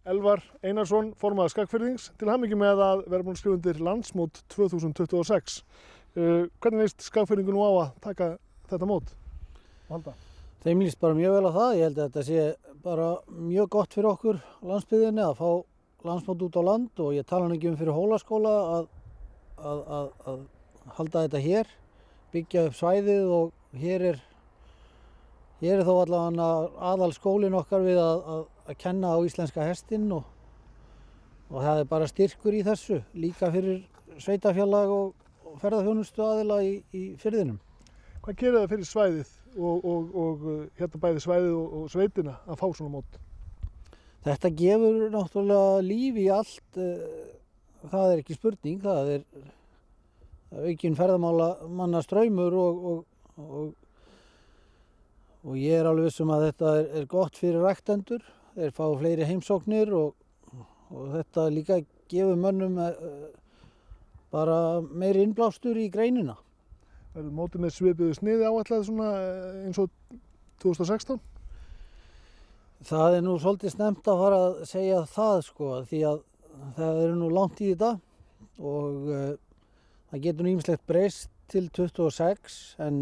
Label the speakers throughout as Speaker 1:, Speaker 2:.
Speaker 1: Elvar Einarsson, formaður Skagfirðings, til hamingju með að vera búinn að skrifa undir landsmót 2026. Hvernig veist Skagfirðingur nú á að taka þetta mót og halda?
Speaker 2: Þeim líst bara mjög vel á það. Ég held að þetta sé bara mjög gott fyrir okkur á landsbyggðinni að fá landsmót út á land og ég tala nú ekki fyrir Hólaskóla að halda þetta hér, byggja upp svæðið og hér er þó allavega aðalskólinn okkar við að kenna á íslenska hestinn og það er bara styrkur í þessu, líka fyrir sveitarfélag og ferðaþjónustu aðila í firðinum.
Speaker 1: Hvað gerir það fyrir svæðið og hérna bæði svæðið og sveitina að fá svona mót?
Speaker 2: Þetta gefur náttúrulega líf í allt, það er ekki spurning, það er aukinn ferðamanna straumur og ég er alveg viss um að þetta er gott fyrir ræktendur, þeir fá fleiri heimsóknir og þetta líka gefur mönnum bara meiri innblástur í greinina.
Speaker 1: Verður mótið með svipuðu sniði áætlað svona eins og 2016?
Speaker 2: Það er nú svolítið snemmt að fara að segja það sko, því að það eru nú langt í þetta og það getur nú ýmislegt breyst til 26 en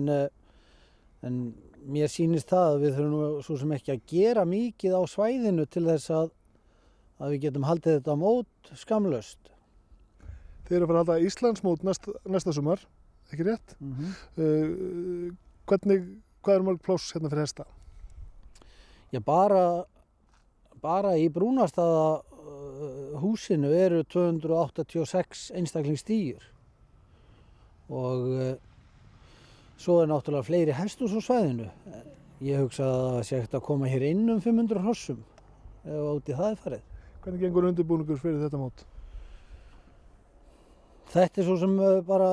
Speaker 2: mér sýnist það að við þurfum nú svo sem ekki að gera mikið á svæðinu til þess að við getum haldið þetta mót skamlaust.
Speaker 1: Þið eru að fara að halda Íslandsmót næsta sumar, ekki rétt? Hvað eru mörg pláss hérna fyrir hesta?
Speaker 2: Já, bara í Brúnastaða húsinu eru 286 einstaklingsstýjur og svo er náttúrulega fleiri hesthús á svæðinu. Ég hugsa að það sé hægt að koma hér inn 500 hrossum ef út í það er farið.
Speaker 1: Hvernig gengur undirbúningur fyrir þetta mót?
Speaker 2: Þetta er svo sem bara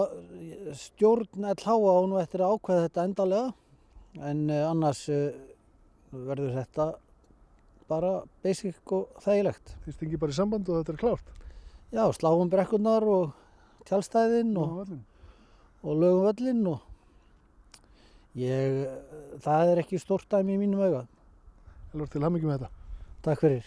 Speaker 2: stjórn LH á nú eftir að ákveða þetta endanlega en annars verður þetta bara basic og þægilegt.
Speaker 1: Þið stingið bara í samband og þetta er klárt?
Speaker 2: Já, sláum brekkurnar og tjaldstæðin og lögum völlinn og það er ekki stórt dæmi í mínum auga.
Speaker 1: Elvar, til hamingju með þetta.
Speaker 2: Takk fyrir.